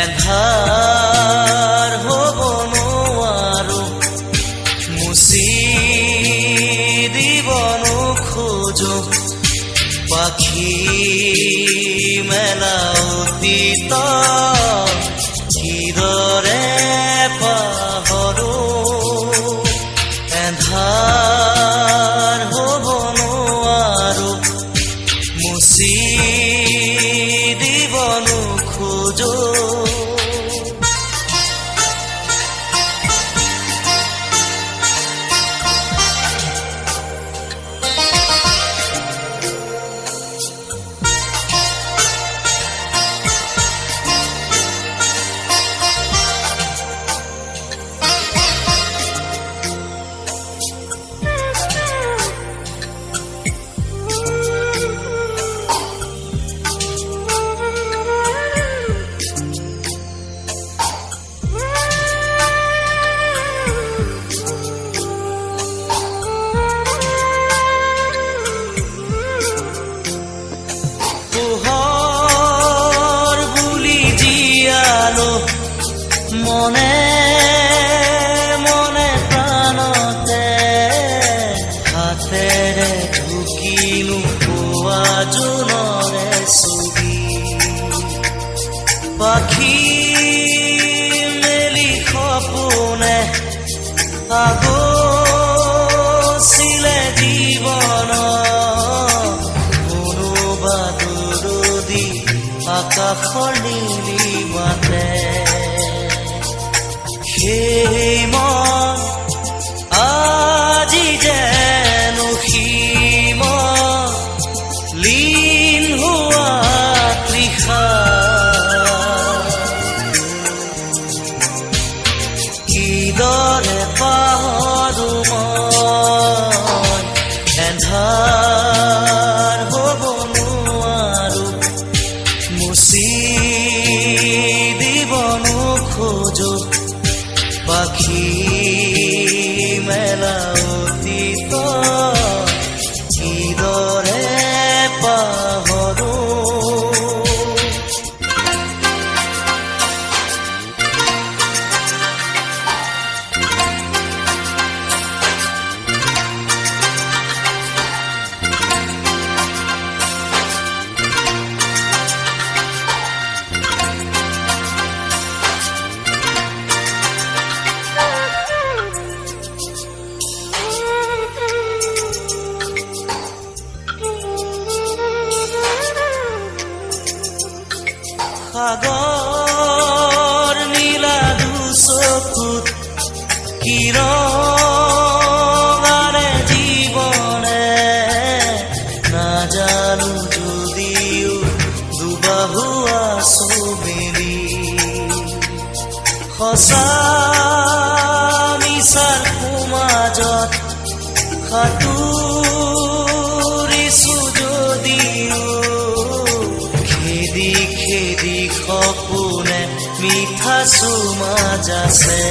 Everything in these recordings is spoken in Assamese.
এন্ধাৰ হ'ব নোৱাৰো মুচি দিব নোখোজো পাখি মেলা অতীত কিদৰে পাহৰো এন্ধাৰ হ'ব নোৱাৰো মুচি দিব নোখোজো মনে মনে প্ৰাণতে হাতেৰে ঢুকিনো পোৱা জোনৰে ছবি পাখি মেলি সপোনে আগছিলে জীৱন কোনোবা দূৰদি আকাশৰ নীলি মাতে সেই মন আজি যেন সীম লীন হোৱা তৃষা কিদৰে পাহৰো মই এন্ধাৰ হ'ব নোৱাৰো মুচি দিব নোখোজো পাখি মেলা অতীত কিদৰে পাহৰো সাগৰ নীলা দুচকুত কিৰণাৰে জীৱনে নাজানো যদিও দুবাহু আছো মেলি সঁচা মিছাৰ সমাজত সাঁতুৰিছো যদিও খেদি খেদি সপোনে মিঠা চুমাজ আছে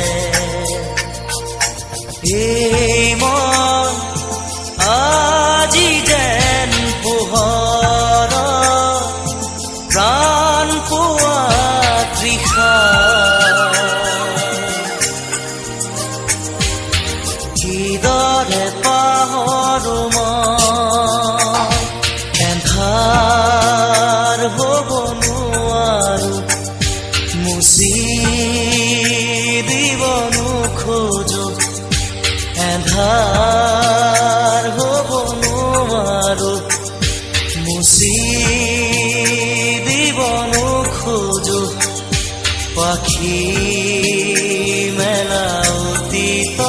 এই মন আজি যেন পোহৰ প্ৰাণ পোৱা তৃষা কিদৰে পাহৰো মই এন্ধাৰ হ'ব নোৱাৰো মুচি দিব নোখোজো এন্ধাৰ হ'ব নোৱাৰো মুচি দিব নোখোজো পাখি মেলা অতীত